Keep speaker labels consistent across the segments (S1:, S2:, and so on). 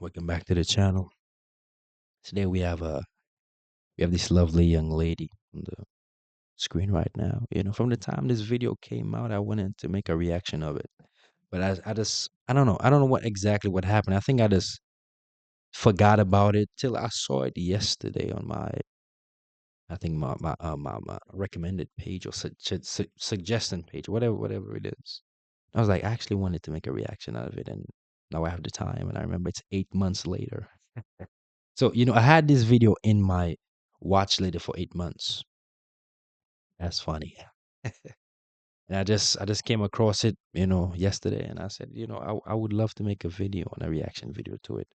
S1: Welcome back to the channel. Today we have this lovely young lady on the screen right now. From the time this video came out, I wanted to make a reaction of it, but I don't know. I don't know what happened. I think I just forgot about it till I saw it yesterday on I think my recommended page or suggestion page, whatever it is. I was like, I actually wanted to make a reaction out of it, and now I have the time, and I remember it's 8 months later. So, I had this video in my watch later for 8 months. That's funny. And I just came across it, yesterday, and I said, I would love to make a video and a reaction video to it.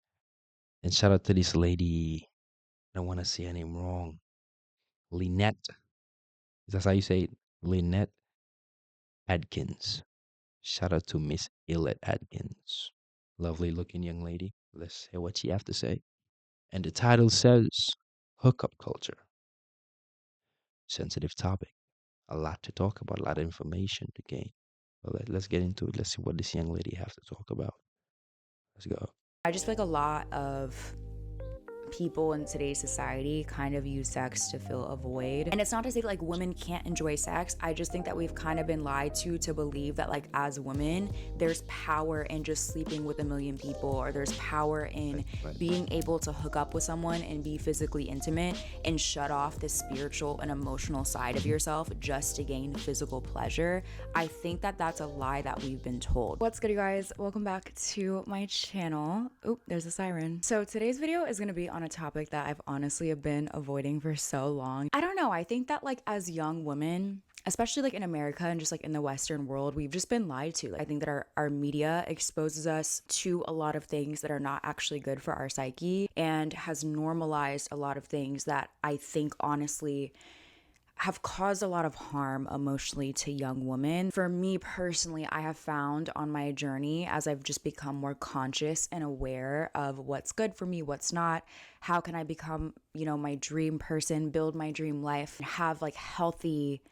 S1: And shout out to this lady. I don't want to say her name wrong. Lynette. Is that how you say it? Lynette Adkins. Shout out to Miss Illette Adkins. Lovely looking young lady. Let's hear what she have to say. And the title says Hookup Culture. Sensitive topic. A lot to talk about, a lot of information to gain. Well, let's get into it. Let's see what this young lady has to talk about. Let's go.
S2: I just feel like a lot of people in today's society kind of use sex to fill a void. And it's not to say like women can't enjoy sex. I just think that we've kind of been lied to believe that like as women, there's power in just sleeping with a million people, or there's power in
S1: Right.
S2: being able to hook up with someone and be physically intimate and shut off the spiritual and emotional side of
S1: Mhm.
S2: yourself just to gain physical pleasure. I think that that's a lie that we've been told. What's good, you guys? Welcome back to my channel. Oh, there's a siren. So today's video is going to be on a topic that I've honestly have been avoiding for so long. I don't know. I think that like as young women, especially like in America and just like in the Western world, we've just been lied to. I think that our media exposes us to a lot of things that are not actually good for our psyche and has normalized a lot of things that I think honestly have caused a lot of harm emotionally to young women. For me personally, I have found on my journey as I've just become more conscious and aware of what's good for me, what's not, how can I become, my dream person, build my dream life, have like healthy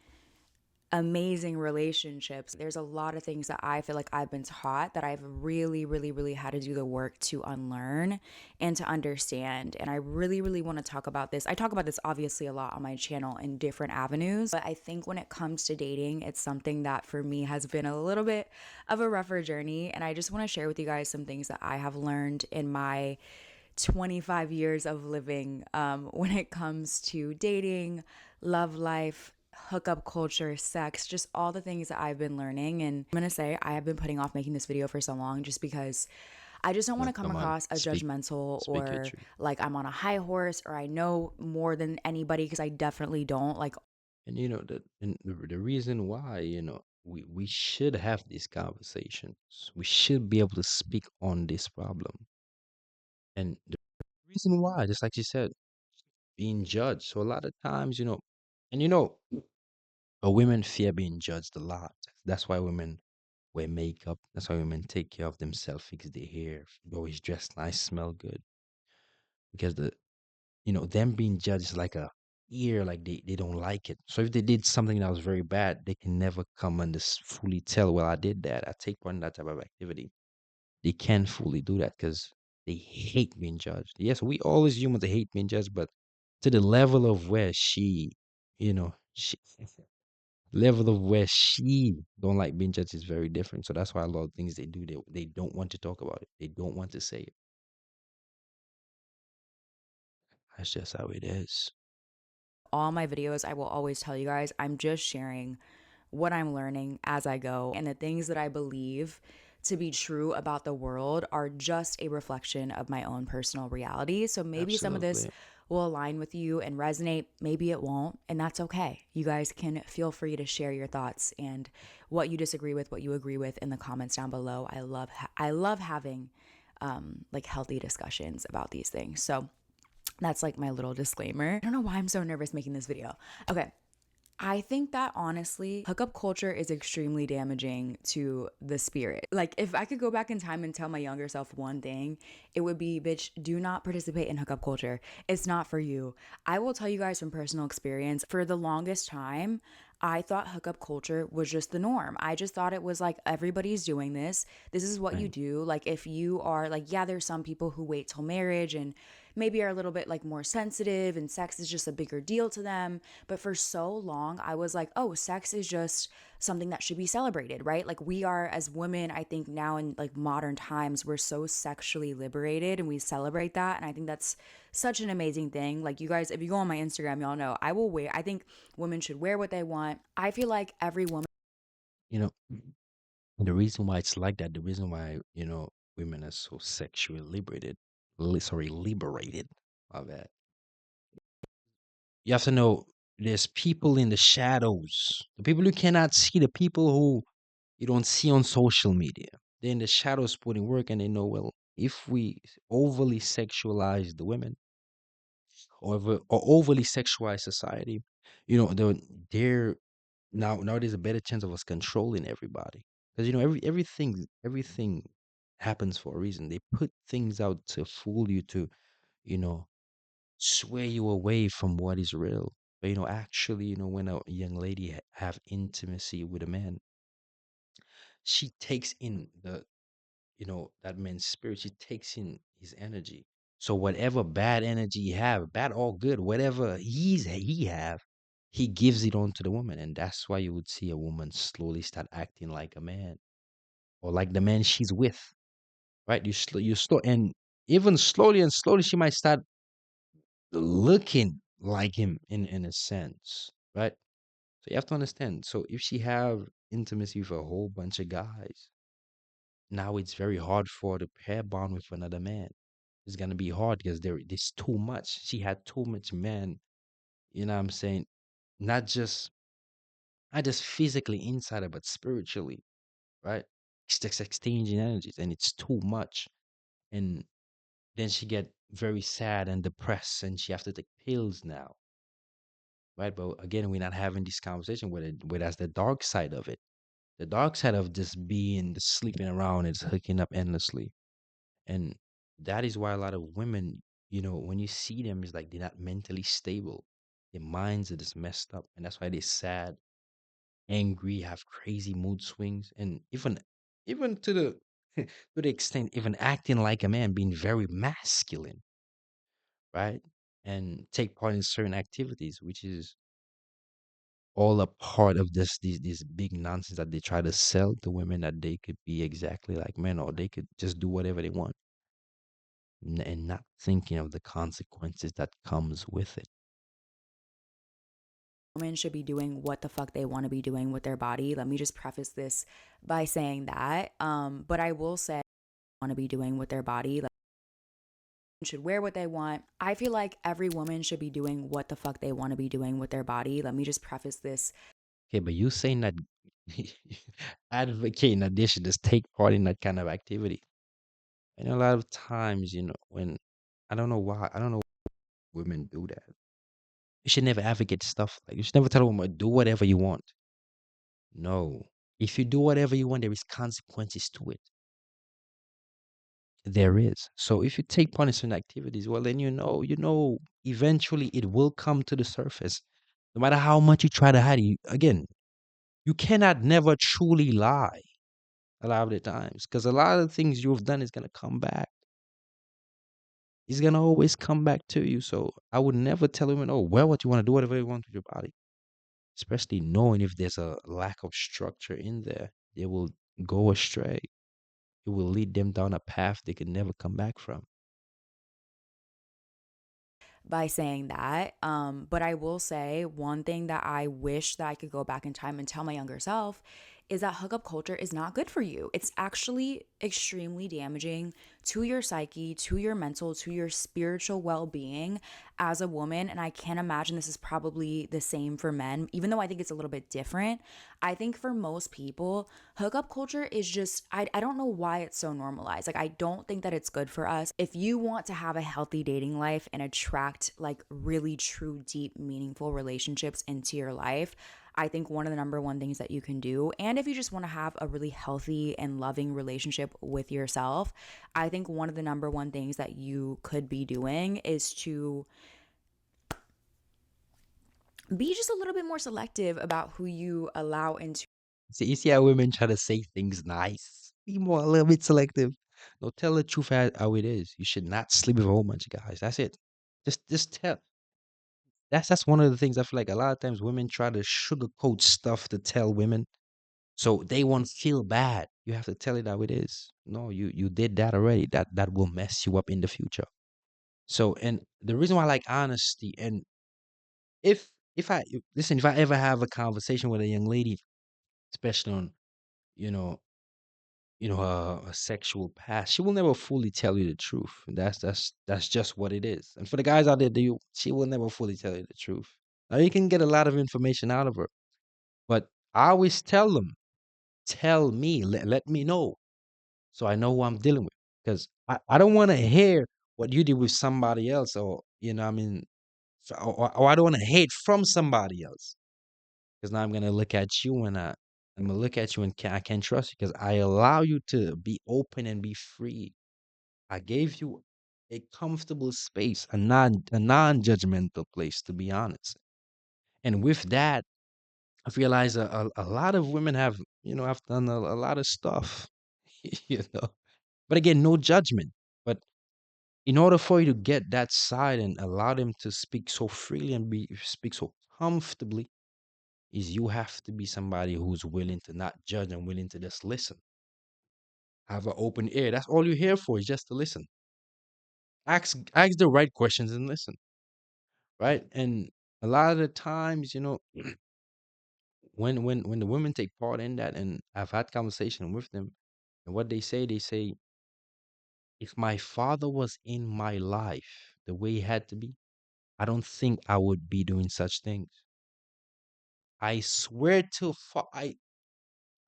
S2: amazing relationships. There's a lot of things that I feel like I've been taught that I've really had to do the work to unlearn and to understand. And I really want to talk about this. I talk about this obviously a lot on my channel in different avenues, but I think when it comes to dating, it's something that for me has been a little bit of a rougher journey. And I just want to share with you guys some things that I have learned in my 25 years of living when it comes to dating, love life, hookup culture, sex, just all the things that I've been learning. And I'm gonna say I have been putting off making this video for so long just because I just don't want
S1: No,
S2: to come
S1: come on.
S2: across a judgmental
S1: Speak your
S2: or
S1: truth.
S2: like I'm on a high horse or I know more than anybody, because I definitely don't. Like,
S1: And the reason why, we should have these conversations. We should be able to speak on this problem. And the reason why, just like you said, being judged. So a lot of times, and women fear being judged a lot. That's why women wear makeup. That's why women take care of themselves, fix their hair, always dress nice, smell good. Because them being judged is like a ear, like they don't like it. So if they did something that was very bad, they can never come and just fully tell, well, I did that. I take part in that type of activity. They can't fully do that because they hate being judged. Yes, we always humans they hate being judged, but to the level of where she level of where she don't like being judged is very different. So that's why a lot of things they do, they don't want to talk about it. They don't want to say it. That's just how it is.
S2: all my videos, I will always tell you guys, I'm just sharing what I'm learning as I go. And the things that I believe to be true about the world are just a reflection of my own personal reality. So maybe some of this
S1: Absolutely.
S2: will align with you and resonate. Maybe it won't. And that's okay. You guys can feel free to share your thoughts and what you disagree with, what you agree with in the comments down below. I love having like healthy discussions about these things. So that's like my little disclaimer. I don't know why I'm so nervous making this video. Okay. I think that honestly, hookup culture is extremely damaging to the spirit. Like, if I could go back in time and tell my younger self one thing, it would be, bitch, do not participate in hookup culture. It's not for you. I will tell you guys from personal experience, for the longest time, I thought hookup culture was just the norm. I just thought it was like everybody's doing this. This is what you
S1: Right.
S2: do. Like, if you are like, yeah, there's some people who wait till marriage and maybe are a little bit like more sensitive and sex is just a bigger deal to them. But for so long, I was like, oh, sex is just something that should be celebrated, right? Like, we are, as women, I think now in like modern times, we're so sexually liberated and we celebrate that. And I think that's such an amazing thing. Like, you guys, if you go on my Instagram, y'all know I will wear, I think women should wear what they want. I feel like every woman
S1: You know, the reason why it's like that, the reason why, women are so sexually liberated, liberated, my bad. You have to know there's people in the shadows, the people you cannot see, the people who you don't see on social media. They're in the shadows putting work, and they know, well, if we overly sexualize the women, or overly sexualize society, they're now there's a better chance of us controlling everybody, because everything happens for a reason. They put things out to fool you, to you know sway you away from what is real. But actually, when a young lady have intimacy with a man, she takes in that man's spirit. She takes in his energy. So whatever bad energy he have, bad or good, whatever he have, he gives it on to the woman. And that's why you would see a woman slowly start acting like a man, or like the man she's with, right? And even slowly and slowly, she might start looking like him in a sense, right? So you have to understand. So if she have intimacy with a whole bunch of guys, now it's very hard for her to pair bond with another man. It's gonna be hard because there's too much. She had too much men, you know what I'm saying? Not just not just physically inside her, but spiritually, right? It's just exchanging energies, and it's too much. And then she get very sad and depressed, and she have to take pills now, right? But again, we're not having this conversation where that's the dark side of it. The dark side of just being sleeping around is hooking up endlessly. And that is why a lot of women, when you see them, it's like they're not mentally stable. Their minds are just messed up. And that's why they're sad, angry, have crazy mood swings, and even to the to the extent even acting like a man, being very masculine, right? And take part in certain activities, which is all a part of these big nonsense that they try to sell to women, that they could be exactly like men, or they could just do whatever they want, and not thinking of the consequences that comes with it.
S2: should be doing what the fuck they want to be doing with their body. Let me just preface this by saying that. But I will say, want to be doing with their body. Like, should wear what they want. I feel like every woman should be doing what the fuck they want to be doing with their body. Let me just preface this.
S1: Okay, but you saying that advocating that they should just take part in that kind of activity. And a lot of times, when I don't know why women do that. You should never advocate stuff like, you should never tell a woman do whatever you want. No. If you do whatever you want, there is consequences to it. There is. So if you take part in certain activities, well, then eventually it will come to the surface. No matter how much you try to hide it, again, you cannot never truly lie a lot of the times, because a lot of the things you've done is gonna come back. It's gonna always come back to you. So I would never tell women, oh, wear what you want to, do whatever you want with your body. Especially knowing if there's a lack of structure in there, they will go astray. It will lead them down a path they can never come back from.
S2: By saying that. But I will say one thing that I wish that I could go back in time and tell my younger self is that hookup culture is not good for you. It's actually extremely damaging to your psyche, to your mental, to your spiritual well being as a woman. And I can't imagine this is probably the same for men, even though I think it's a little bit different. I think for most people, hookup culture is just, I don't know why it's so normalized. Like, I don't think that it's good for us. If you want to have a healthy dating life and attract like really true, deep, meaningful relationships into your life, I think one of the number one things that you can do, and if you just want to have a really healthy and loving relationship with yourself, I think one of the number one things that you could be doing is to be just a little bit more selective about who you allow into.
S1: See, you see how women try to say things nice. Be more a little bit selective. No, tell the truth how it is. You should not sleep with a whole bunch of guys. That's it. Just tell. That's one of the things I feel like a lot of times women try to sugarcoat stuff to tell women, so they won't feel bad. You have to tell it how it is. No, you did that already. That will mess you up in the future. So, and the reason why I like honesty, and if I ever have a conversation with a young lady, especially on you know a sexual past, she will never fully tell you the truth. And that's just what it is. And for the guys out there, she will never fully tell you the truth. Now you can get a lot of information out of her, but I always tell them, tell me, let me know, so I know who I'm dealing with. Because I don't want to hear what you did with somebody else, or I mean, or I don't want to hate from somebody else. Because now I'm gonna look at you and I'm gonna look at you and I can't trust you because I allow you to be open and be free. I gave you a comfortable space, a non-judgmental place, to be honest. And with that, I've realized a lot of women have done a lot of stuff, you know. But again, no judgment. But in order for you to get that side and allow them to speak so freely and speak so comfortably, is you have to be somebody who's willing to not judge and willing to just listen. Have an open ear. That's all you're here for, is just to listen. Ask the right questions and listen, right? And a lot of the times, when the women take part in that, and I've had conversation with them, and what they say, if my father was in my life the way he had to be, I don't think I would be doing such things. I swear to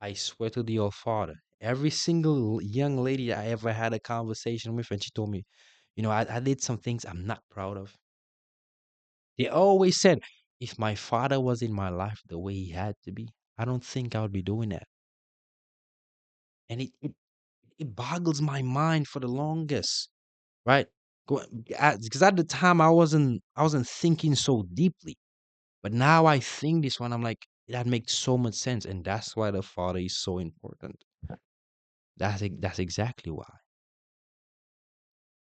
S1: I swear to the All Father, every single young lady I ever had a conversation with, and she told me, I did some things I'm not proud of. They always said, if my father was in my life the way he had to be, I don't think I would be doing that. And it boggles my mind for the longest, right? Because at the time I wasn't thinking so deeply, but now I think this one. I'm like, that makes so much sense, and that's why the father is so important. That's exactly why.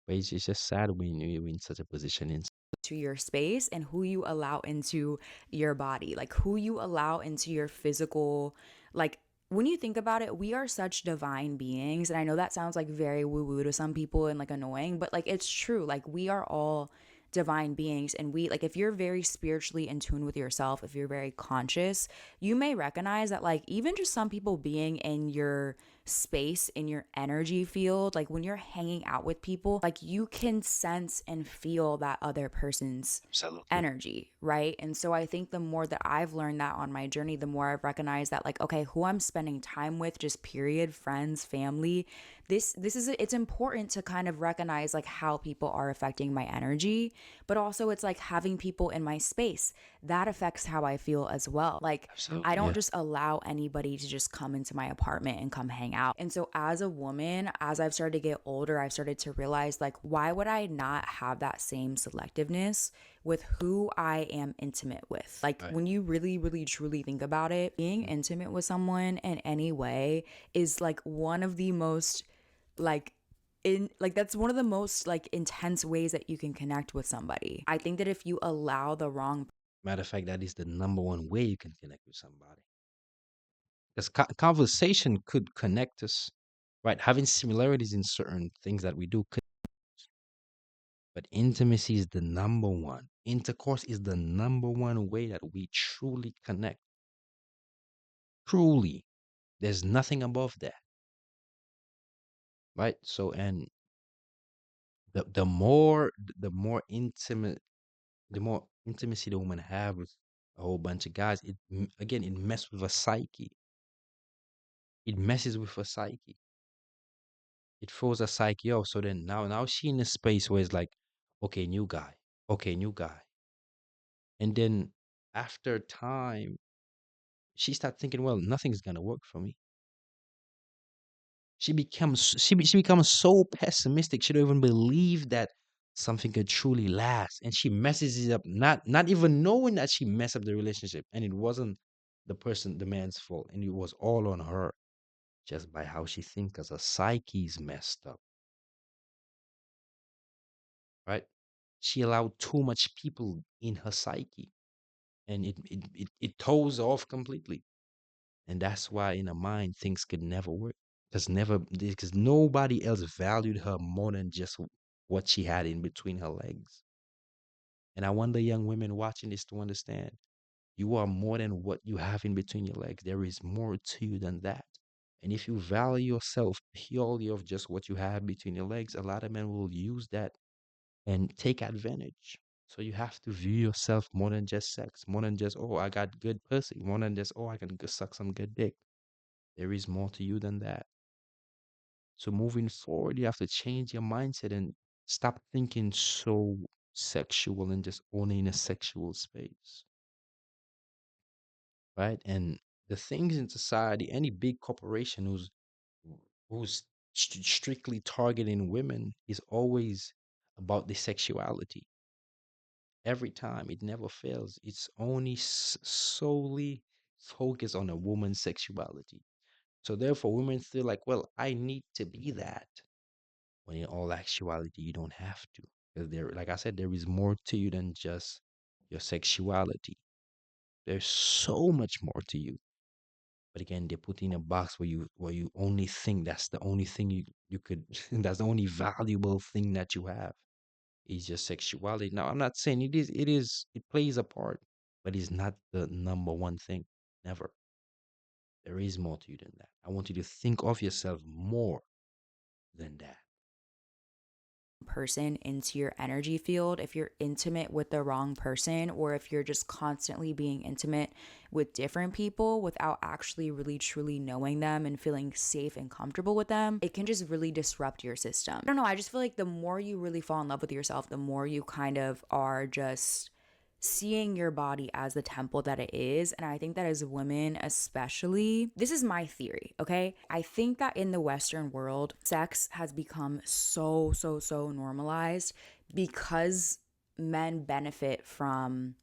S1: But it's just sad when you're in such a position.
S2: To your space and who you allow into your body, like who you allow into your physical, like when you think about it, we are such divine beings. And I know that sounds like very woo woo to some people and like annoying, but like it's true. Like we are all divine beings. And we, like, if you're very spiritually in tune with yourself, if you're very conscious, you may recognize that, like, even just some people being in your space, in your energy field, like when you're hanging out with people, like you can sense and feel that other person's
S1: Absolutely.
S2: energy, right? And so I think the more that I've learned that on my journey, the more I've recognized that, like, okay, who I'm spending time with, just period, friends, family, this is, it's important to kind of recognize like how people are affecting my energy, but also it's like having people in my space that affects how I feel as well. Like I
S1: Absolutely.
S2: don't
S1: Yeah.
S2: just allow anybody to just come into my apartment and come hang out. And so as a woman, as I've started to get older, I've started to realize, like, why would I not have that same selectiveness with who I am intimate with? Like
S1: Right.
S2: when you really, really, truly think about it, being
S1: Mm.
S2: intimate with someone in any way is like one of the most like in like that's one of the most like intense ways that you can connect with somebody. I think that if you allow the wrong
S1: Matter of fact, that is the number one way you can connect with somebody. Because conversation could connect us, right? Having similarities in certain things that we do could, but intimacy is the number one. Intercourse is the number one way that we truly connect. Truly. There's nothing above that, right? So, and the more intimate, the more intimacy the woman have with a whole bunch of guys, again, it messes with her psyche. It messes with her psyche. It throws her psyche off. So then now she in a space where it's like, okay, new guy, okay, new guy. And then after time, she start thinking, well, nothing's gonna work for me. She becomes so pessimistic. She don't even believe that something could truly last, and she messes it up, not even knowing that she messed up the relationship, and it wasn't the man's fault, and it was all on her, just by how she thinks, because her psyche's messed up, right? She allowed too much people in her psyche, and it throws her off completely. And that's why in her mind things could never work. Because nobody else valued her more than just what she had in between her legs. And I want the young women watching this to understand you are more than what you have in between your legs. There is more to you than that. And if you value yourself purely of just what you have between your legs, a lot of men will use that and take advantage. So you have to view yourself more than just sex, more than just, oh, I got good pussy, more than just, oh, I can suck some good dick. There is more to you than that. So moving forward, you have to change your mindset and stop thinking so sexual and just only in a sexual space, right? And the things in society, any big corporation who's strictly targeting women is always about the sexuality. Every time, it never fails. It's only solely focused on a woman's sexuality. So therefore, women feel like, well, I need to be that. When in all actuality, you don't have to. Because there, like I said, there is more to you than just your sexuality. There's so much more to you. But again, they put in a box where you only think that's the only thing you could that's the only valuable thing that you have is your sexuality. Now, I'm not saying it plays a part, but it's not the number one thing. Never. There is more to you than that. I want you to think of yourself more than that.
S2: Person into your energy field, if you're intimate with the wrong person, or if you're just constantly being intimate with different people without actually really truly knowing them and feeling safe and comfortable with them, it can just really disrupt your system. I don't know, I just feel like the more you really fall in love with yourself, the more you kind of are just seeing your body as the temple that it is. And I think that as women, especially, this is my theory, okay? I think that in the Western world, sex has become so normalized because men benefit from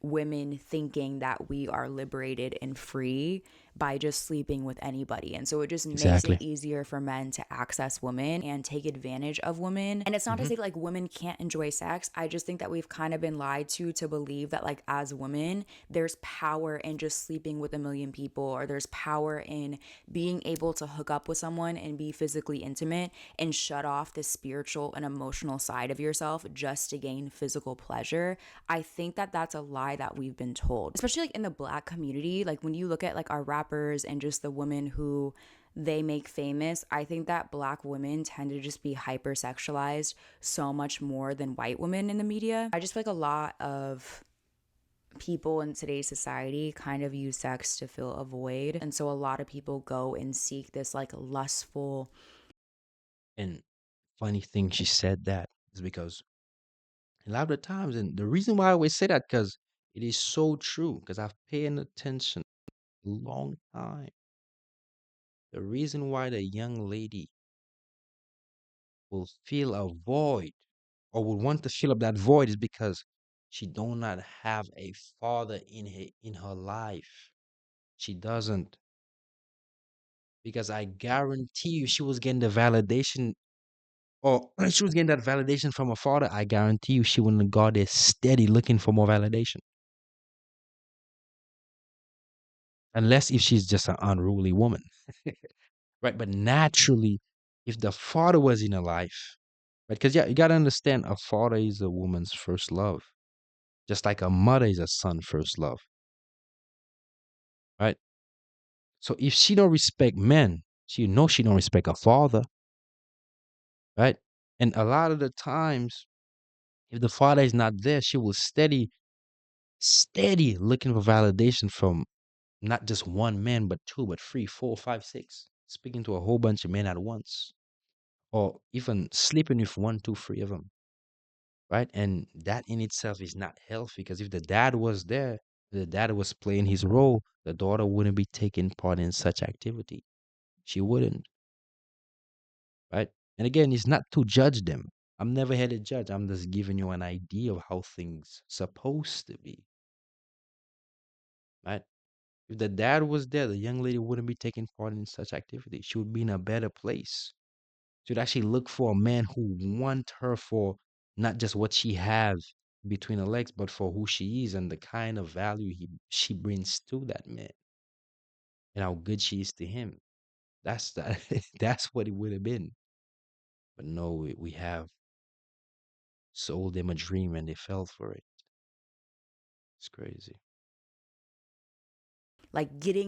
S2: women thinking that we are liberated and free by just sleeping with anybody. And so it just makes it
S1: Exactly.
S2: easier for men to access women and take advantage of women. And it's not to
S1: Hmm.
S2: say like women can't enjoy sex. I just think that we've kind of been lied to believe that like as women, there's power in just sleeping with a million people, or there's power in being able to hook up with someone and be physically intimate and shut off the spiritual and emotional side of yourself just to gain physical pleasure. I think that that's a lie that we've been told, especially like in the Black community. Like when you look at like our rappers and just the women who they make famous, I think that Black women tend to just be hypersexualized so much more than white women in the media. I just feel like a lot of people in today's society kind of use sex to fill a void. And so a lot of people go and seek this like lustful.
S1: And funny thing she said that is because a lot of the times, and the reason why I always say that, because it is so true, because I've paying attention a long time. The reason why the young lady will feel a void or would want to fill up that void is because she do not have a father in her life. She doesn't. Because I guarantee you she was getting the validation, or she was getting that validation from her father. I guarantee you she wouldn't have got there steady looking for more validation. Unless if she's just an unruly woman. Right? But naturally, if the father was in her life, right? Because yeah, you gotta understand a father is a woman's first love. Just like a mother is a son's first love, right? So if she don't respect men, she knows she don't respect her father, right? And a lot of the times, if the father is not there, she will steady looking for validation from not just one man, but two, but three, four, five, six, speaking to a whole bunch of men at once, or even sleeping with one, two, three of them, right? And that in itself is not healthy because if the dad was there, the dad was playing his role, the daughter wouldn't be taking part in such activity. She wouldn't, right? And again, it's not to judge them. I'm never here to judge. I'm just giving you an idea of how things supposed to be, right? If the dad was there, the young lady wouldn't be taking part in such activity. She would be in a better place. She would actually look for a man who want her for not just what she has between her legs, but for who she is and the kind of value she brings to that man and how good she is to him. That's the, that's what it would have been. But no, we have sold them a dream and they fell for it. It's crazy.
S2: Like getting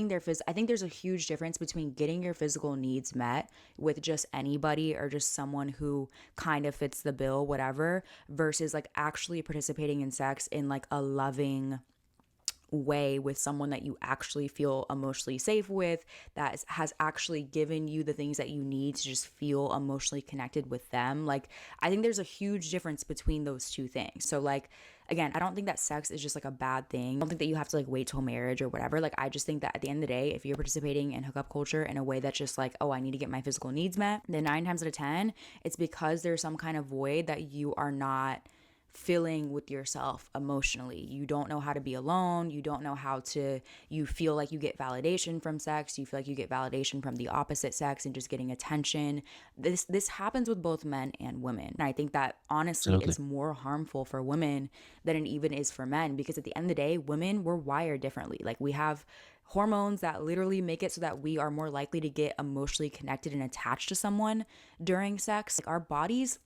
S2: their I think there's a huge difference between getting your physical needs met with just anybody or just someone who kind of fits the bill, whatever, versus like actually participating in sex in like a loving way with someone that you actually feel emotionally safe with, that has actually given you the things that you need to just feel emotionally connected with them. Like, I think there's a huge difference between those two things. So, like, again, I don't think that sex is just like a bad thing. I don't think that you have to like wait till marriage or whatever. Like, I just think that at the end of the day, if you're participating in hookup culture in a way that's just like, oh, I need to get my physical needs met, then 9 times out of 10, it's because there's some kind of void that you are not filling with yourself emotionally. You don't know how to be alone. You don't know how to, you feel like you get validation from sex. You feel like you get validation from the opposite sex and just getting attention. This happens with both men and women. And I think that honestly
S1: Absolutely.
S2: it's more harmful for women than it even is for men, because at the end of the day, women, we're wired differently. Like, we have hormones that literally make it so that we are more likely to get emotionally connected and attached to someone during sex. Like, our bodies,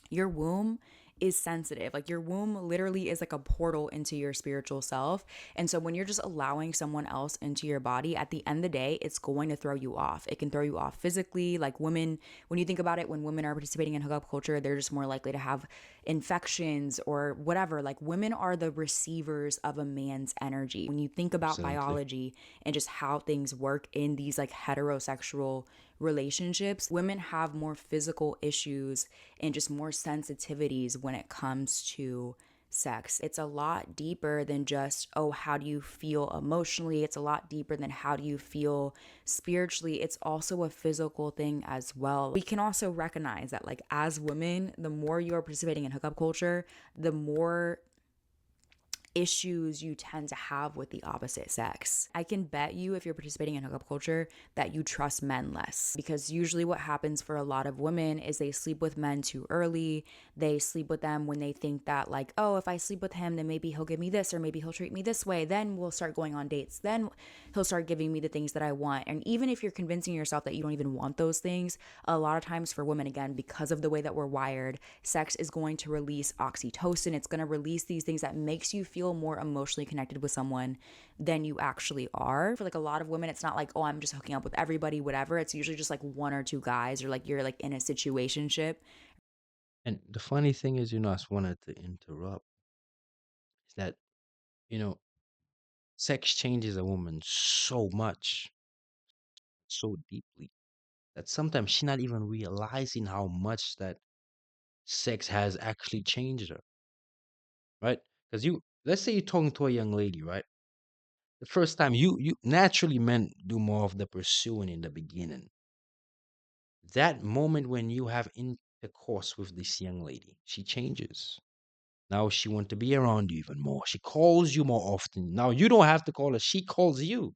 S2: your womb is sensitive. Like, your womb literally is like a portal into your spiritual self. And so when you're just allowing someone else into your body, at the end of the day, it's going to throw you off. It can throw you off physically. Like, women, when you think about it, when women are participating in hookup culture, they're just more likely to have infections or whatever. Like, women are the receivers of a man's energy. When you think about
S1: Absolutely.
S2: biology and just how things work in these like heterosexual relationships, women have more physical issues and just more sensitivities when it comes to sex. It's a lot deeper than just, oh, how do you feel emotionally? It's a lot deeper than how do you feel spiritually. It's also a physical thing as well. We can also recognize that, like, as women, the more you're participating in hookup culture, the more issues you tend to have with the opposite sex. I can bet you, if you're participating in hookup culture, that you trust men less, because usually what happens for a lot of women is they sleep with men too early. They sleep with them when they think that, like, oh, if I sleep with him, then maybe he'll give me this, or maybe he'll treat me this way. Then we'll start going on dates. Then he'll start giving me the things that I want. And even if you're convincing yourself that you don't even want those things, a lot of times for women, again, because of the way that we're wired, sex is going to release oxytocin. It's going to release these things that makes you feel more emotionally connected with someone than you actually are. For like a lot of women, it's not like, oh, I'm just hooking up with everybody, whatever. It's usually just like one or two guys, or like you're like in a situationship.
S1: And the funny thing is, I just wanted to interrupt, is that, you know, sex changes a woman so much, so deeply, that sometimes she's not even realizing how much that sex has actually changed her, right? Because let's say you're talking to a young lady, right? The first time you naturally men do more of the pursuing in the beginning. That moment when you have intercourse with this young lady, she changes. Now she want to be around you even more. She calls you more often. Now you don't have to call her. She calls you,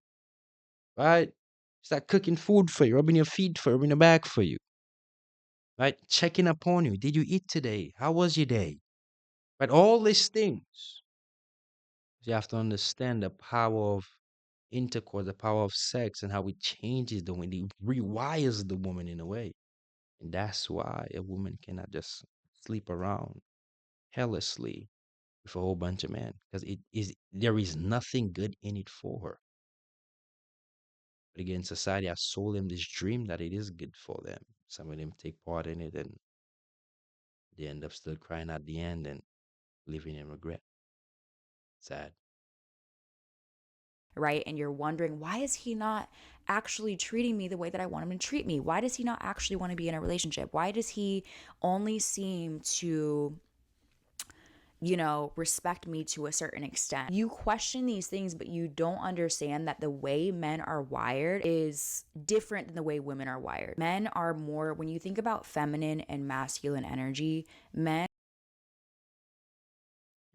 S1: right? Start cooking food for you, rubbing your feet for you, rubbing your back for you, right? Checking upon you. Did you eat today? How was your day? Right? All these things. You have to understand the power of intercourse, the power of sex, and how it changes the woman. It rewires the woman in a way. And that's why a woman cannot just sleep around carelessly with a whole bunch of men, because there is nothing good in it for her. But again, society has sold them this dream that it is good for them. Some of them take part in it and they end up still crying at the end and living in regret. Sad.
S2: right? And you're wondering, why is he not actually treating me the way that I want him to treat me? Why does he not actually want to be in a relationship? Why does he only seem to, respect me to a certain extent? You question these things, but you don't understand that the way men are wired is different than the way women are wired. Men are more, when you think about feminine and masculine energy, men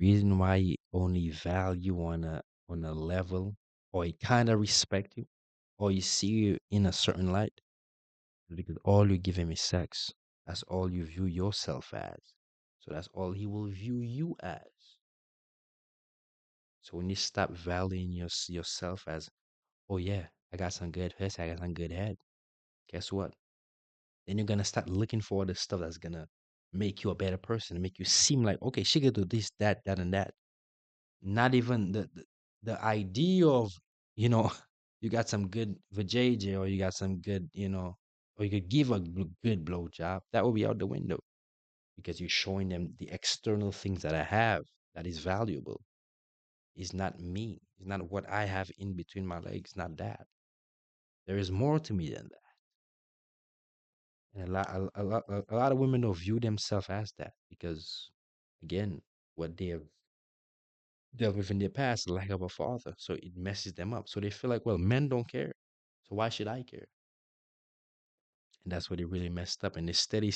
S1: Reason why he only value on a level or he kind of respect you or you see you in a certain light is because all you give him is sex. That's all you view yourself as. So that's all he will view you as. So when you stop valuing yourself as, oh yeah, I got some good pussy, I got some good head. Guess what? Then you're gonna start looking for the stuff that's gonna make you a better person, make you seem like, okay, she could do this, that, and that. Not even the idea of, you know, you got some good vajayjay or you got some good, or you could give a good blow job. That will be out the window because you're showing them the external things that I have that is valuable. It's not me. It's not what I have in between my legs. Not that. There is more to me than that. And a lot of women don't view themselves as that because, again, what they have dealt with in their past, the lack of a father. So it messes them up. So they feel like, well, men don't care. So why should I care? And that's where they really messed up. And they're steady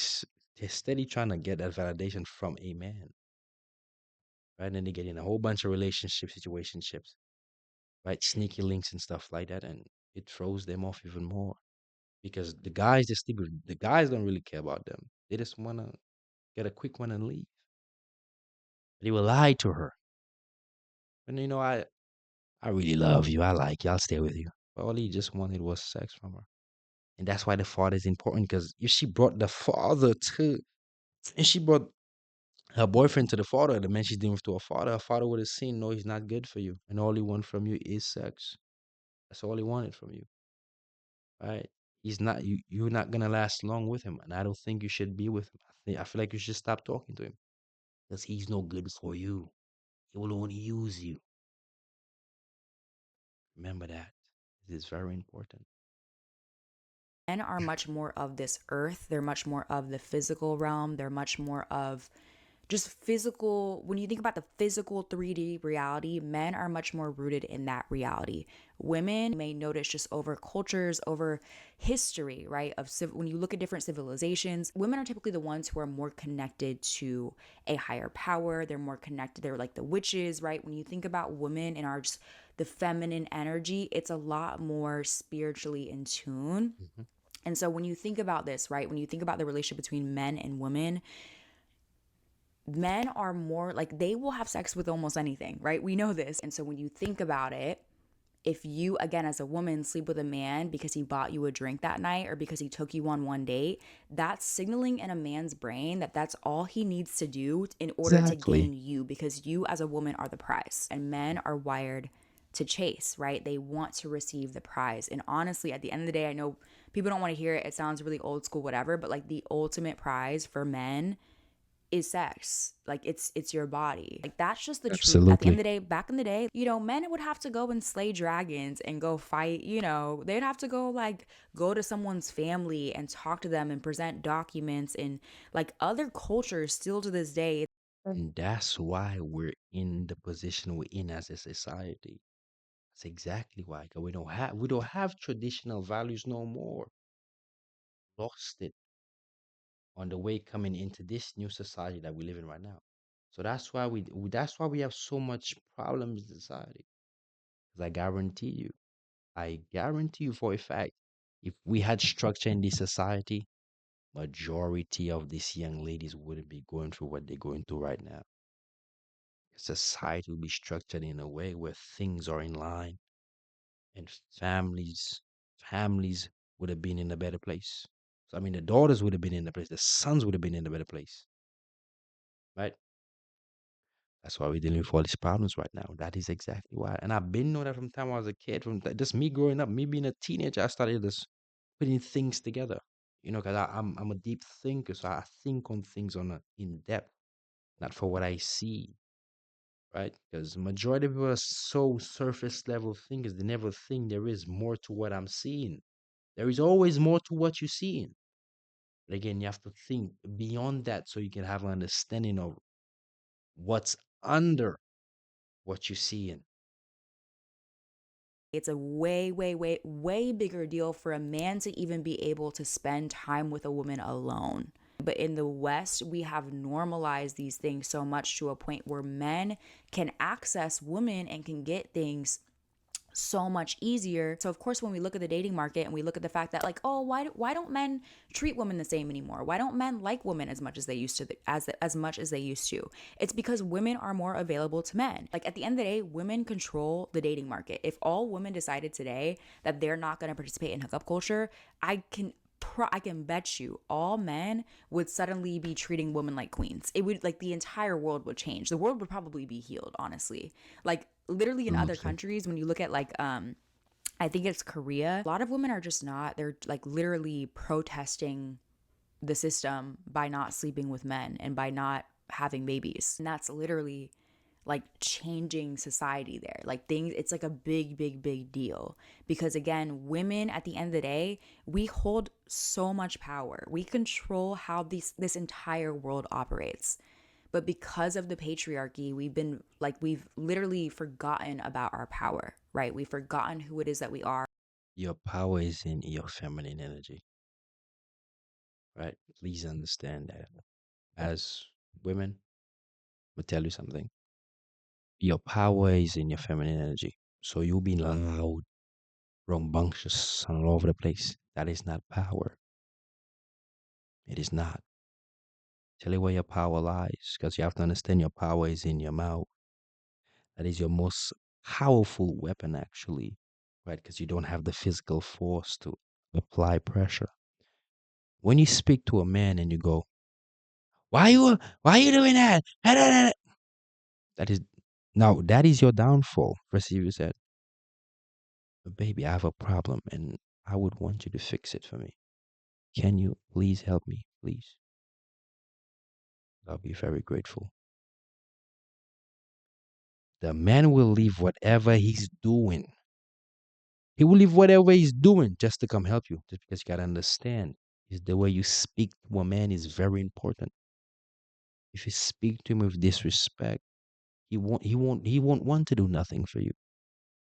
S1: trying to get that validation from a man. Right. And then they get in a whole bunch of situationships, right? Sneaky links and stuff like that. And it throws them off even more. Because the guys they sleep with, the guys don't really care about them. They just wanna get a quick one and leave. They will lie to her. And I really love you. I like you. I'll stay with you. But all he just wanted was sex from her. And that's why the father is important because if she brought the father to, and she brought her boyfriend to the father, the man she's dealing with to her father would have seen, no, he's not good for you. And all he wants from you is sex. That's all he wanted from you, right? He's not, you're not going to last long with him. And I don't think you should be with him. I feel like you should stop talking to him because he's no good for you. He will only use you. Remember that. It is very important.
S2: men are much more of this earth. They're much more of the physical realm. They're much more of just physical. When you think about the physical 3D reality, men are much more rooted in that reality. Women may notice just over cultures, over history, right? When you look at different civilizations, women are typically the ones who are more connected to a higher power. They're more connected. They're like the witches, right? When you think about women and our just the feminine energy, it's a lot more spiritually in tune.
S1: Mhm.
S2: And so when you think about this, right, when you think about the relationship between men and women, men are more like they will have sex with almost anything, right? We know this. And so when you think about it, if you, again, as a woman, sleep with a man because he bought you a drink that night or because he took you on one date, that's signaling in a man's brain that that's all he needs to do in order to
S1: Exactly.
S2: gain you because you, as a woman, are the prize. And men are wired to chase, right? They want to receive the prize. And honestly, at the end of the day, I know people don't want to hear it. It sounds really old school, whatever, but like the ultimate prize for men is sex. Like it's your body. Like that's just the truth. At the end of
S1: Absolutely.
S2: the day, back in the day, men would have to go and slay dragons and go fight, they'd have to go like go to someone's family and talk to them and present documents and like other cultures still to this day.
S1: And that's why we're in the position we're in as a society. That's exactly why. 'Cause we don't have traditional values no more. Lost it on the way coming into this new society that we live in right now. So that's why we have so much problems in society. Because I guarantee you for a fact, if we had structure in this society, majority of these young ladies wouldn't be going through what they're going through right now. Society will be structured in a way where things are in line and families would have been in a better place. So I mean the daughters would have been in the place, the sons would have been in a better place. Right? That's why we're dealing with all these problems right now. That is exactly why. And I've been knowing that from the time I was a kid, from just me growing up, me being a teenager, I started just putting things together. Because I'm a deep thinker, so I think on things on a in depth, not for what I see, right? Because majority of people are so surface level thinkers, they never think there is more to what I'm seeing. There is always more to what you're seeing. But again, you have to think beyond that so you can have an understanding of what's under what you're seeing.
S2: It's a way, way, way, way bigger deal for a man to even be able to spend time with a woman alone. But in the West, we have normalized these things so much to a point where men can access women and can get things so much easier. So of course, when we look at the dating market and we look at the fact that like, oh, why don't men treat women the same anymore? Why don't men like women as much as they used to, as much as they used to? It's because women are more available to men. Like at the end of the day, women control the dating market. If all women decided today that they're not going to participate in hookup culture, I can bet you all men would suddenly be treating women like queens. It would like the entire world would change. The world would probably be healed, honestly. Like literally in other
S1: Absolutely.
S2: countries, when you look at like I think it's Korea, a lot of women are just not, they're like literally protesting the system by not sleeping with men and by not having babies. And that's literally like changing society there. Like things, it's like a big, big, big deal. Because again, women at the end of the day, we hold so much power. We control how this entire world operates. But because of the patriarchy, we've literally forgotten about our power, right? We've forgotten who it is that we are.
S1: Your power is in your feminine energy, right? Please understand that. As women, I'll tell you something. Your power is in your feminine energy. So you'll be loud, rambunctious, and all over the place. That is not power. It is not. Tell you where your power lies, because you have to understand your power is in your mouth. That is your most powerful weapon, actually, right? Because you don't have the physical force to apply pressure. When you speak to a man and you go, why you doing that? That is now that is your downfall. First you said, baby, I have a problem and I would want you to fix it for me. Can you please help me? Please. I'll be very grateful. The man will leave whatever he's doing. He will leave whatever he's doing just to come help you. Just because you gotta understand is the way you speak to a man is very important. If you speak to him with disrespect, he won't want to do nothing for you.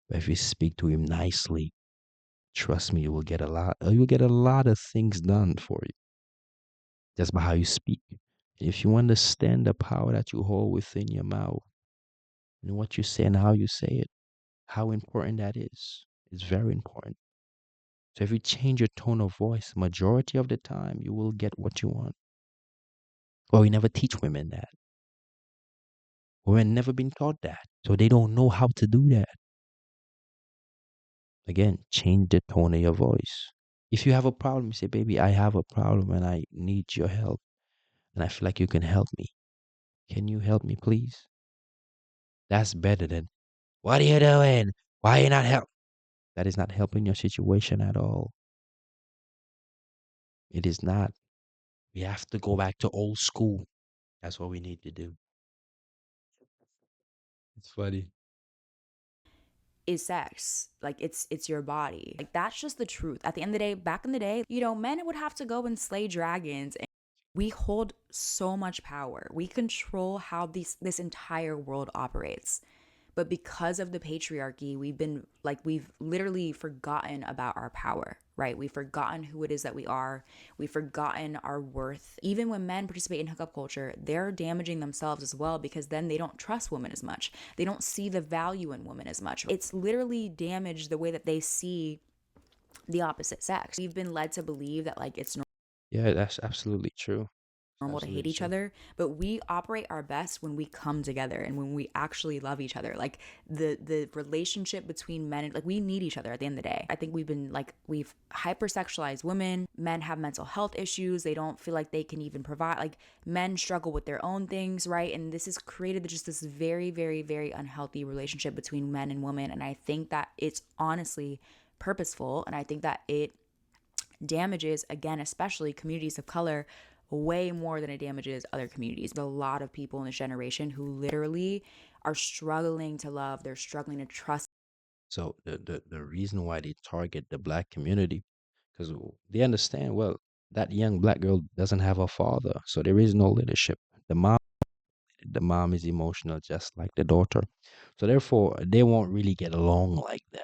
S1: But if you speak to him nicely, trust me, you will get a lot of things done for you just by how you speak. If you understand the power that you hold within your mouth and what you say and how you say it, how important that is, it's very important. So if you change your tone of voice, majority of the time you will get what you want. Well, we never teach women that. Women never been taught that. So they don't know how to do that. Again, change the tone of your voice. If you have a problem, you say, baby, I have a problem and I need your help. And I feel like you can help me. Can you help me, please? That's better than, what are you doing? Why are you not help? That is not helping your situation at all. It is not. We have to go back to old school. That's what we need to do. It's funny.
S2: Is sex. Like it's your body. Like that's just the truth. At the end of the day, back in the day, men would have to go and slay dragons. And we hold so much power. We control how this entire world operates. But because of the patriarchy, we've literally forgotten about our power, right? We've forgotten who it is that we are. We've forgotten our worth. Even when men participate in hookup culture, they're damaging themselves as well because then they don't trust women as much. They don't see the value in women as much. It's literally damaged the way that they see the opposite sex. We've been led to believe that like it's
S1: Yeah, that's absolutely true.
S2: normal to hate
S1: Absolutely
S2: each
S1: so.
S2: other, but we operate our best when we come together and when we actually love each other. Like the relationship between men, like we need each other at the end of the day. I think we've hypersexualized women. Men have mental health issues. They don't feel like they can even provide. Like men struggle with their own things, right? And this has created just this very, very, very unhealthy relationship between men and women. And I think that it's honestly purposeful, and I think that it damages, again, especially communities of color, way more than it damages other communities. A lot of people in this generation who literally are struggling to love, they're struggling to trust.
S1: So the reason why they target the black community, because they understand, well, that young black girl doesn't have a father, so there is no leadership. The mom is emotional just like the daughter. So therefore they won't really get along like that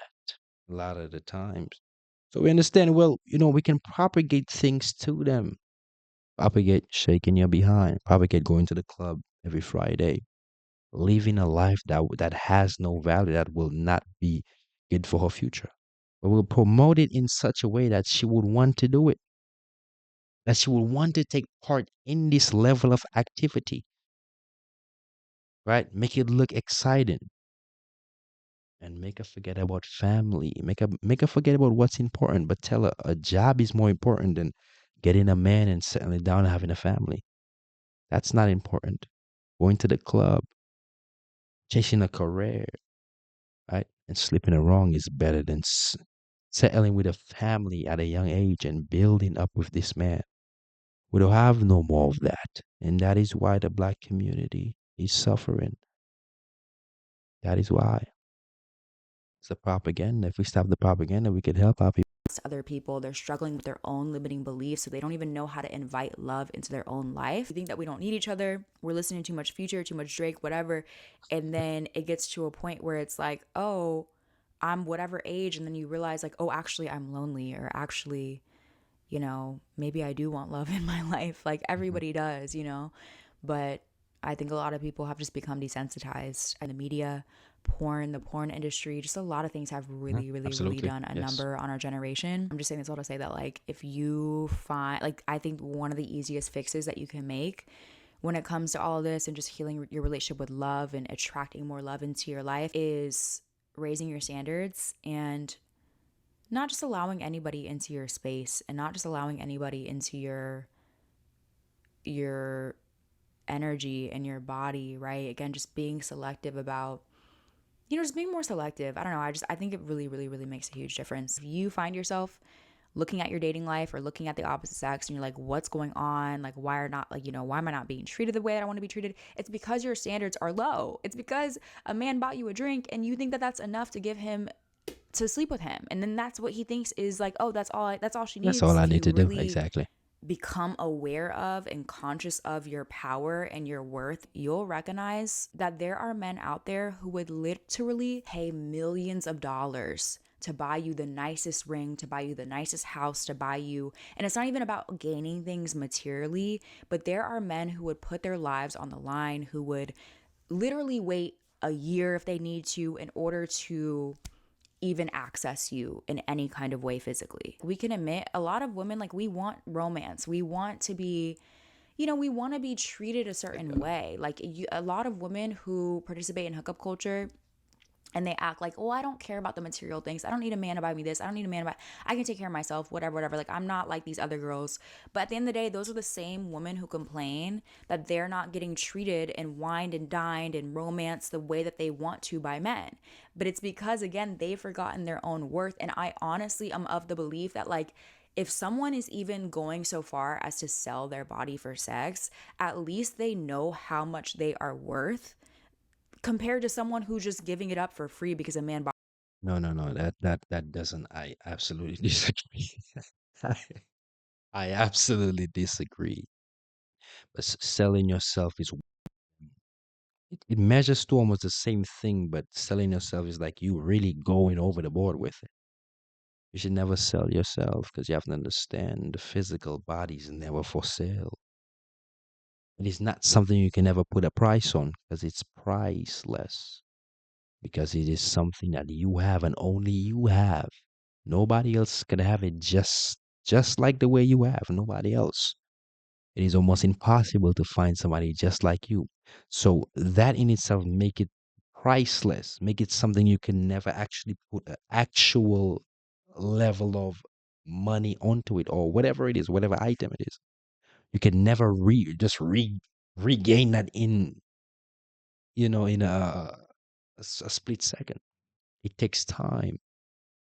S1: a lot of the times. So we understand, well, we can propagate things to them. Propagate shaking your behind, propagate going to the club every Friday, living a life that has no value, that will not be good for her future. But we'll promote it in such a way that she would want to do it, that she would want to take part in this level of activity, right? Make it look exciting and make her forget about family. Make her forget about what's important, but tell her a job is more important than getting a man and settling down and having a family. That's not important. Going to the club, chasing a career, right? And sleeping around is better than settling with a family at a young age and building up with this man. We don't have no more of that. And that is why the black community is suffering. That is why. It's the propaganda. If we stop the propaganda, we could help our people.
S2: Other people, they're struggling with their own limiting beliefs, so they don't even know how to invite love into their own life. We think that we don't need each other, we're listening to too much Future, too much Drake, whatever, and then it gets to a point where it's like, oh, I'm whatever age, and then you realize like, oh, actually I'm lonely, or actually, maybe I do want love in my life. Like
S1: Mhm.
S2: everybody does, but I think a lot of people have just become desensitized. And the media, the porn industry, just a lot of things have
S1: Mhm.
S2: really, really, really
S1: Absolutely.
S2: done a
S1: Yes.
S2: number on our generation. I'm just saying this all to say that, like, if you find, like, I think one of the easiest fixes that you can make when it comes to all of this and just healing your relationship with love and attracting more love into your life is raising your standards and not just allowing anybody into your space and not just allowing anybody into your energy and your body, right? Again, just being selective about, just being more selective. I don't know. I think it really, really, really makes a huge difference. If you find yourself looking at your dating life or looking at the opposite sex and you're like, what's going on? Like, why are not, like, why am I not being treated the way that I want to be treated? It's because your standards are low. It's because a man bought you a drink and you think that that's enough to give him to sleep with him. And then that's what he thinks is like, oh, that's all she
S1: That's all
S2: needs.
S1: I
S2: If
S1: need
S2: you
S1: to do.
S2: really
S1: Exactly.
S2: become aware of and conscious of your power and your worth, you'll recognize that there are men out there who would literally pay millions of dollars to buy you the nicest ring, to buy you the nicest house, to buy you. And it's not even about gaining things materially, but there are men who would put their lives on the line, who would literally wait a year if they need to in order to even access you in any kind of way physically. We can admit a lot of women, like, we want romance. We want to be, we want to be treated a certain way. Like a lot of women who participate in hookup culture and they act like, oh, I don't care about the material things. I don't need a man to buy me this. I don't need a man to buy. I can take care of myself, whatever, whatever. Like, I'm not like these other girls. But at the end of the day, those are the same women who complain that they're not getting treated and wined and dined and romanced the way that they want to by men. But it's because, again, they've forgotten their own worth. And I honestly am of the belief that, like, if someone is even going so far as to sell their body for sex, at least they know how much they are worth compared to someone who's just giving it up for free because a man bought.
S1: No, no, no. That doesn't. I absolutely disagree. I, I absolutely disagree. But selling yourself is it measures to almost the same thing, but selling yourself is like you really going over the board with it. You should never sell yourself because you have to understand the physical body is never for sale. It is not something you can ever put a price on because it's priceless. Because it is something that you have and only you have. Nobody else can have it just like the way you have. Nobody else. It is almost impossible to find somebody just like you. So that in itself make it priceless, make it something you can never actually put an actual level of money onto it or whatever it is, whatever item it is. You can never regain that in in a split second. It takes time,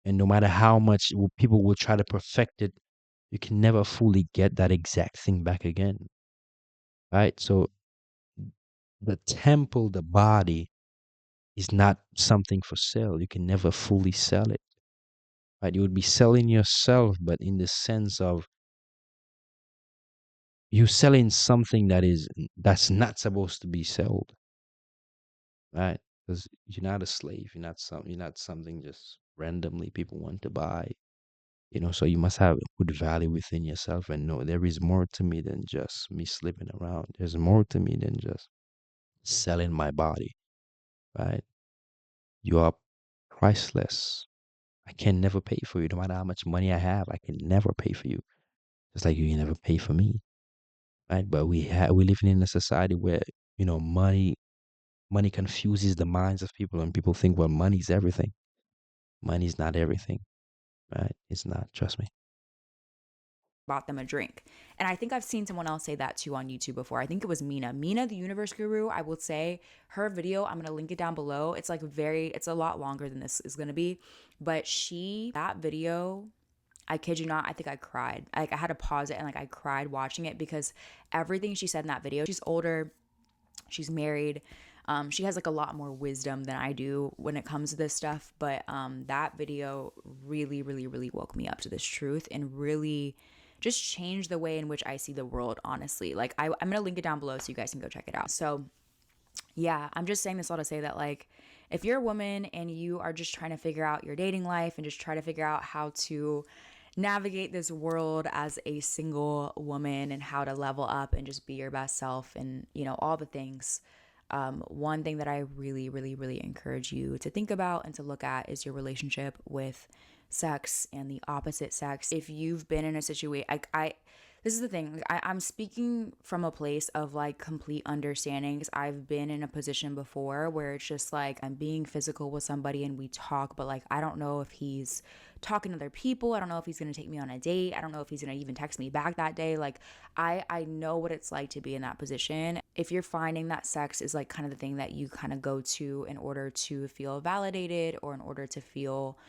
S1: and no matter how much people will try to perfect it, you can never fully get that exact thing back again, right? So the temple, the body, is not something for sale. You can never fully sell it, right? You would be selling yourself, but in the sense of you selling something that's not supposed to be sold, right? Because you're not a slave. You're not something just randomly people want to buy. So you must have good value within yourself and know there is more to me than just me sleeping around. There's more to me than just selling my body, right? You are priceless. I can never pay for you. No matter how much money I have, I can never pay for you. Just like you can never pay for me, right? But we living in a society where money confuses the minds of people, and people think, well, money's everything. Money's not everything, right? It's not. Trust me.
S2: bought them a drink. And I think I've seen someone else say that too on YouTube before. I think it was Mina. Mina, the universe guru, I will say her video, I'm going to link it down below. It's like it's a lot longer than this is going to be. But that video, I kid you not, I think I cried. Like I had to pause it and like I cried watching it because everything she said in that video, she's older, she's married. She has like a lot more wisdom than I do when it comes to this stuff. But that video really, really, really woke me up to this truth and really just changed the way in which I see the world, honestly. Like, I'm going to link it down below so you guys can go check it out. So, yeah, I'm just saying this all to say that, like, if you're a woman and you are just trying to figure out your dating life and just try to figure out how to navigate this world as a single woman and how to level up and just be your best self and, all the things. One thing that I really, really, really encourage you to think about and to look at is your relationship with sex and the opposite sex. If you've been in a situation, this is the thing. I'm speaking from a place of like complete understanding because I've been in a position before where it's just like I'm being physical with somebody and we talk, but like I don't know if he's talking to other people. I don't know if he's gonna take me on a date. I don't know if he's gonna even text me back that day. Like I know what it's like to be in that position. If you're finding that sex is like kind of the thing that you kind of go to in order to feel validated or in order to feel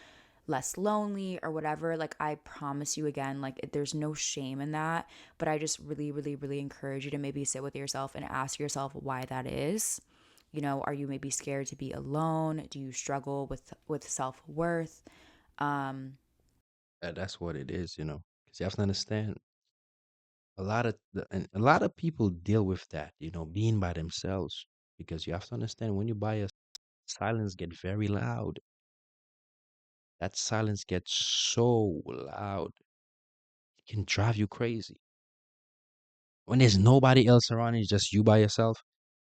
S2: less lonely or whatever, like I promise you again, like there's no shame in that, but I just really, really, really encourage you to maybe sit with yourself and ask yourself why that is. Are you maybe scared to be alone? Do you struggle with self-worth? um
S1: That's what it is, because you have to understand and a lot of people deal with that, being by themselves. Because you have to understand when you buy a silence get very loud. That silence gets so loud, it can drive you crazy. When there's nobody else around, it's just you by yourself.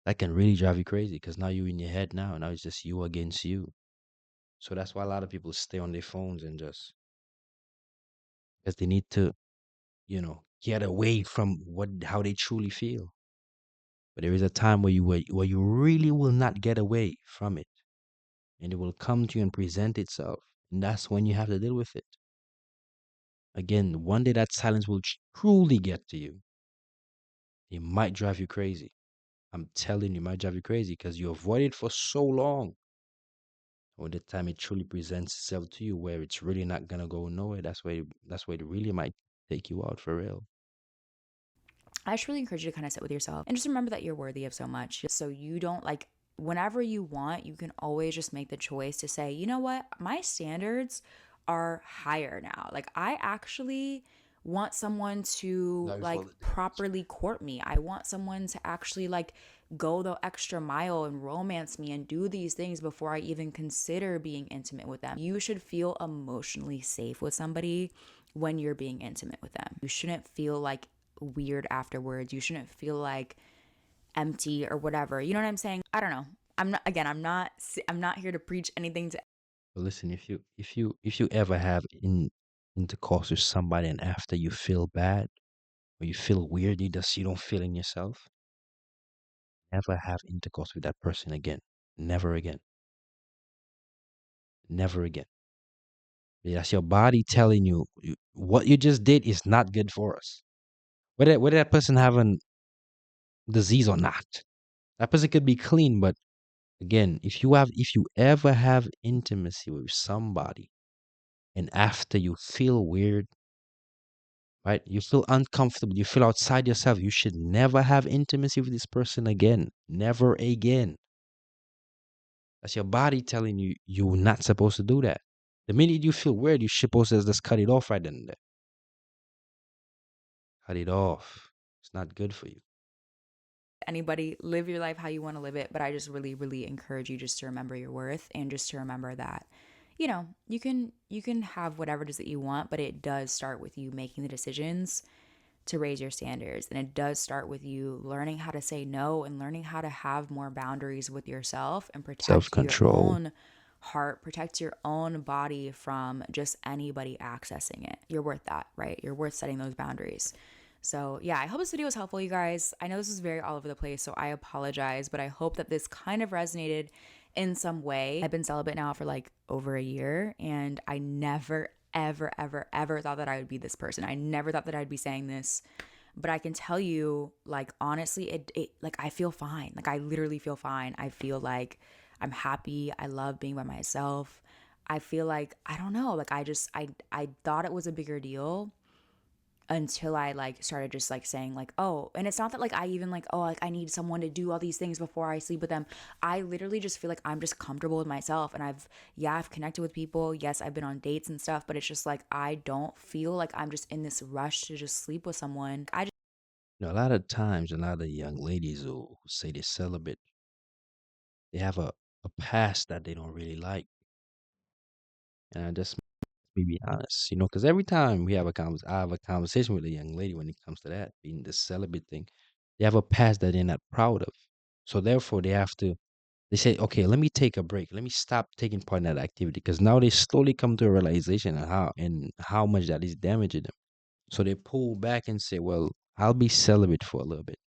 S1: That can really drive you crazy because now you're in your head now. Now it's just you against you. So that's why a lot of people stay on their phones and just because they need to, get away from how they truly feel. But there is a time where you really will not get away from it, and it will come to you and present itself, and that's when you have to deal with it. Again, one day that silence will truly get to you. It might drive you crazy. I'm telling you, it might drive you crazy because you avoided it for so long. When the time it truly presents itself to you, where it's really not gonna go nowhere, that's where it really might take you out for real.
S2: I just really encourage you to kind of sit with yourself and just remember that you're worthy of so much. Just so you don't like, whenever you want, you can always just make the choice to say, you know what, my standards are higher now. Like, I actually want someone to
S1: Now before
S2: like
S1: the
S2: properly court me. I want someone to actually like go the extra mile and romance me and do these things before I even consider being intimate with them. You should feel emotionally safe with somebody when you're being intimate with them. You shouldn't feel like weird afterwards. You shouldn't feel like empty or whatever. You know what I'm saying? I don't know. I'm not here to preach anything to.
S1: But listen, if you ever have intercourse with somebody and after you feel bad, or you feel weird, you don't feel in yourself, never have intercourse with that person again. Never again. Never again. That's your body telling you, what you just did is not good for us. Whether that person have a disease or not, that person could be clean, but again, if you ever have intimacy with somebody and after you feel weird, right? You feel uncomfortable, you feel outside yourself, you should never have intimacy with this person again. Never again. That's your body telling you you're not supposed to do that. The minute you feel weird, you're supposed to just cut it off right then and there. Cut it off. It's not good for you.
S2: Anybody, live your life how you want to live it, but I just really encourage you just to remember your worth, and just to remember that, you can have whatever it is that you want, but it does start with you making the decisions to raise your standards. And it does start with you learning how to say no, and learning how to have more boundaries with yourself, and
S1: Self
S2: protect your
S1: control.
S2: own heart, protect your own body from just anybody accessing it. You're worth that, right? You're worth setting those boundaries. So, yeah, I hope this video was helpful, you guys. I know this is very all over the place, so I apologize, but I hope that this kind of resonated in some way. I've been celibate now for like over a year, and I never, ever thought that I would be this person. I never thought that I'd be saying this, but I can tell you, like, honestly, it like, I feel fine. Like, I literally feel fine. I feel like I'm happy. I love being by myself. I feel like, I don't know, like, I thought it was a bigger deal until I like started just like saying like, oh, and it's not that like I even like, oh, like I need someone to do all these things before I sleep with them. I literally just feel like I'm just comfortable with myself, and I've connected with people. Yes, I've been on dates and stuff, but it's just like I don't feel like I'm just in this rush to just sleep with someone. I just
S1: You know, a lot of times, a lot of young ladies who say they're celibate, they have a past that they don't really like. And I just be honest, because every time I have a conversation with a young lady when it comes to that, being the celibate thing, they have a past that they're not proud of. So therefore, they say, okay, let me take a break. Let me stop taking part in that activity because now they slowly come to a realization of how much that is damaging them. So they pull back and say, well, I'll be celibate for a little bit.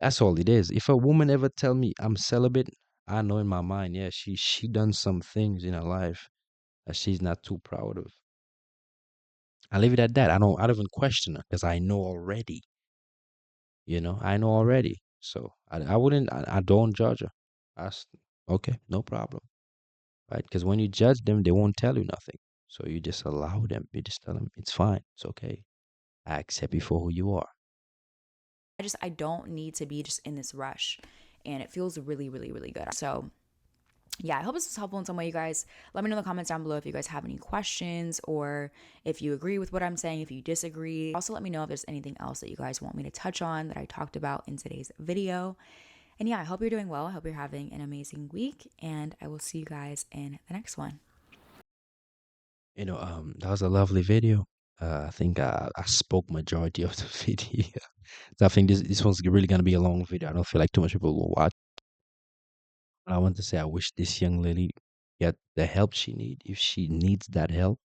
S1: That's all it is. If a woman ever tell me I'm celibate, I know in my mind, yeah, she done some things in her life that she's not too proud of. I leave it at that. I don't even question her because I know already. I know already. So I wouldn't I don't judge her. Okay, no problem. Right? Because when you judge them, they won't tell you nothing. So you just allow them. You just tell them it's fine. It's okay. I accept you for who you are.
S2: I don't need to be just in this rush, and it feels really good. So, yeah, I hope this was helpful in some way, you guys. Let me know in the comments down below if you guys have any questions, or if you agree with what I'm saying, if you disagree. Also, let me know if there's anything else that you guys want me to touch on that I talked about in today's video. And yeah, I hope you're doing well. I hope you're having an amazing week, and I will see you guys in the next one.
S1: That was a lovely video. I think I spoke majority of the video. So I think this one's really gonna be a long video. I don't feel like too much people will watch. I want to say I wish this young lady get the help she need if she needs that help.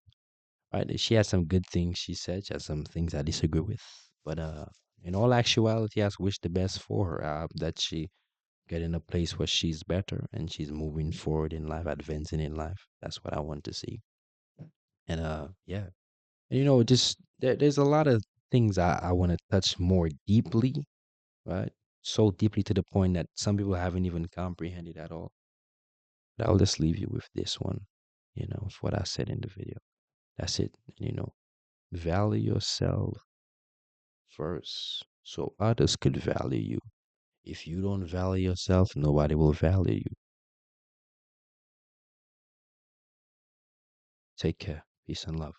S1: Right? She has some good things she said. She has some things I disagree with. But in all actuality, I wish the best for her. That she get in a place where she's better and she's moving forward in life, advancing in life. That's what I want to see. And yeah. And, just there's a lot of things I want to touch more deeply, right? So deeply to the point that some people haven't even comprehended at all. But I'll just leave you with this one, with what I said in the video. That's it. Value yourself first so others could value you. If you don't value yourself, nobody will value you. Take care. Peace and love.